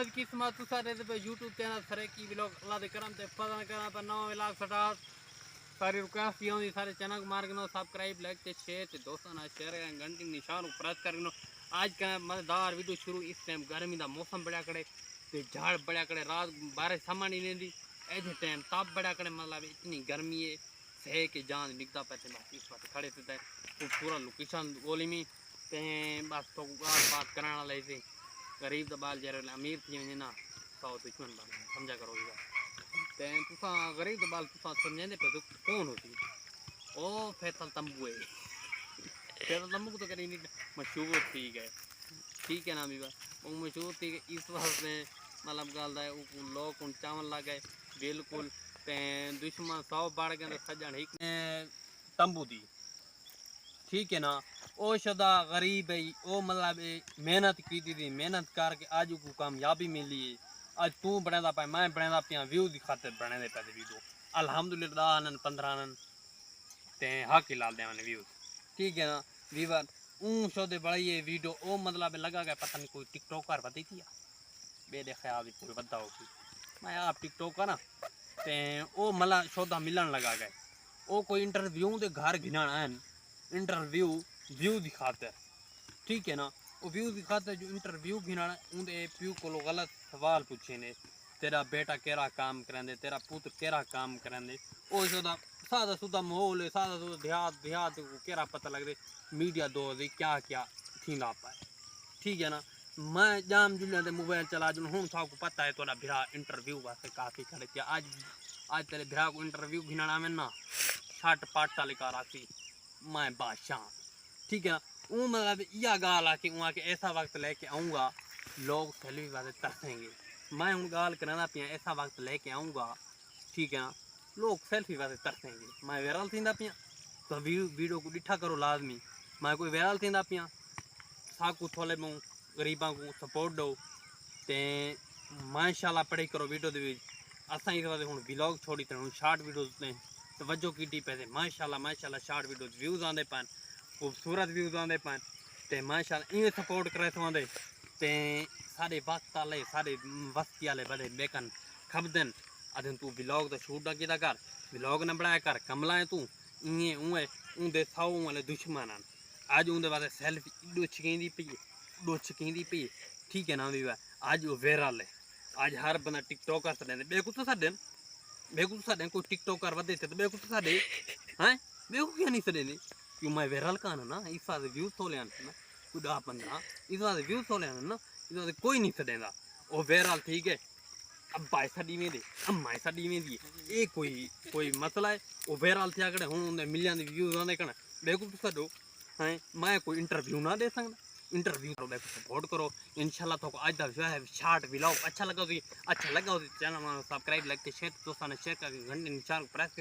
खुश किस्मत तुसा दे पे यूट्यूब चैनल सरे की व्लॉग अल्लाह दे करम ते फजल करा पर नवा व्लॉग स्टार्ट सारी रिक्वेस्ट ये होंदी सारे चैनल को मार के सब्सक्राइब लाइक ते शेयर ते दोस्तों ना शेयर करें घंटी निशान को प्रेस करनो। आज का मजेदार वीडियो शुरू। इस टाइम गर्मी दा मौसम बड़ा करे ते झाड़ बड़ा करे रात बारिश समझ नहीं लेंदी ऐसे टाइम ताप बड़ा करे मतलब इतनी गर्मी है सह के जान निकता पैसे बस इस वक्त खड़े थे तो पूरा लोकेशन गोली में ते बस तो बात कराना ले थे गरीब द बाल जरा अमीर थी वञे ना सौ दुश्मन बने समझा करो इहा ते तुसा गरीब द बाल तुसा समझंदे पे तो कौन होती ओ फैसल तंबू है फैसल तंबू तो करी नहीं मशहूर ठीक है ना भी वो मशहूर थी इस वास्ते मतलब गल है लोग उन चावल ला गए बिल्कुल ते दुश्मन 100 बढ़ गए सजन एक तंबू दी ठीक है ना ओ शदा गरीब है ओ मतलब मेहनत की थी मेहनत करके आज को कामयाबी मिली है। आज तू बनेदा पाए मैं बनेदा पिया व्यू की खातिर बने पे वीडियो अल्हम्दुलिल्लाह आनन 15 आनन ते हक ही लाल देवन व्यू ठीक है ना व्यूवर ऊं शोदे बड़ी ये वीडियो ओ मतलब लगा गया पता नहीं कोई टिकटॉकर बती थी मेरे ख्याल कोई बता होगी मैं आप टिकटॉकर ना ते ओ मतलब शोदा मिलन लगा गए ओ कोई इंटरव्यू दे घर घिनाना है इंटरव्यू व्यू दिखाते ठीक है ना वो व्यू दिखाते जो इंटरव्यू घिनाना उनके प्यू को गलत सवाल पूछे ने तेरा बेटा केरा काम करेंदे तेरा पुत्र केरा काम करेंदे ओ शोदा सादा सुदा माहौल है सादा सुदा देहात को केरा पता लगदे मीडिया दो दे क्या क्या थींदा पाए ठीक है ना मैं जाम जुलिया दे मोबाइल चला जुन हूँ सबको पता है तोरा भिरा इंटरव्यू वास्ते काफ़ी खड़े थे आज तेरे भिरा को इंटरव्यू घिनाना में ना छट पाटा लिखा राखी मैं बादशाह ठीक है ना वो मतलब यह गाल आके वहाँ के ऐसा वक्त लेके आऊँगा लोग सेल्फी वास्ते तरसेंगे मैं उन गाल कराना पिया ऐसा वक्त लेके आऊँगा ठीक है ना लोग सेल्फी वास्ते तरसेंगे मैं वायरल थींदा पिया तो वीडियो को डिठा करो लाजमी मैं कोई वायरल थींदा पिया साकू थोले मूँ गरीबा को सपोर्ट दो ते माशाल्लाह पढ़ाई करो वीडियो दे असा इस वास्ते हुण व्लॉग छोड़ी ते शार्ट वीडियोस ने तवज्जो की पैसे माशाल्लाह शार्ट वीडियोस व्यूज़ आंदे पान खूबसूरत व्यूज़ आंदे पान ते माशाल्लाह इवें सपोर्ट करे सवांदे ते सारे वक्त आले सारे वस्ती आले बड़े बेकन खबदन अदन तू व्लॉग दा शूट कीता कर व्लॉग न बनाया कर कमला है तू इवें उए उंदे 100 वाले दुश्मन आज उनके वास्ते सेल्फी डुच कहती पी ठीक है ना भी आज वो वायरल है आज हर बंदा टिकटॉकर सदें बेकूफ साढ़े कोई टिकटॉकर वे थे तो बेकूफ साढ़े हैं बेकूफ क्या नहीं सदें क्यों मैं वायरल का ना इस वास्ते व्यूज थोले ना कोई 10-15 इस वास्ते व्यूज थोले ना इस वास्ते कोई नहीं सदेंदा वो वायरल ठीक है अब्बा ऐसा डीवें दे अम्मा ऐसा डीवें दी ये कोई मसला है वो वायरल थे कड़े हूँ मिलियन व्यूज आते कण बेकूफ साडो हैं मैं कोई इंटरव्यू ना दे सकता इंटरव्यू करो मैं सपोर्ट करो इंशाल्लाह तो आज का जो है शार्ट व्लॉग अच्छा लगा तो चैनल सब्सक्राइब लाइक शेयर दोस्तों ने शेयर करके घंटे निशान प्रेस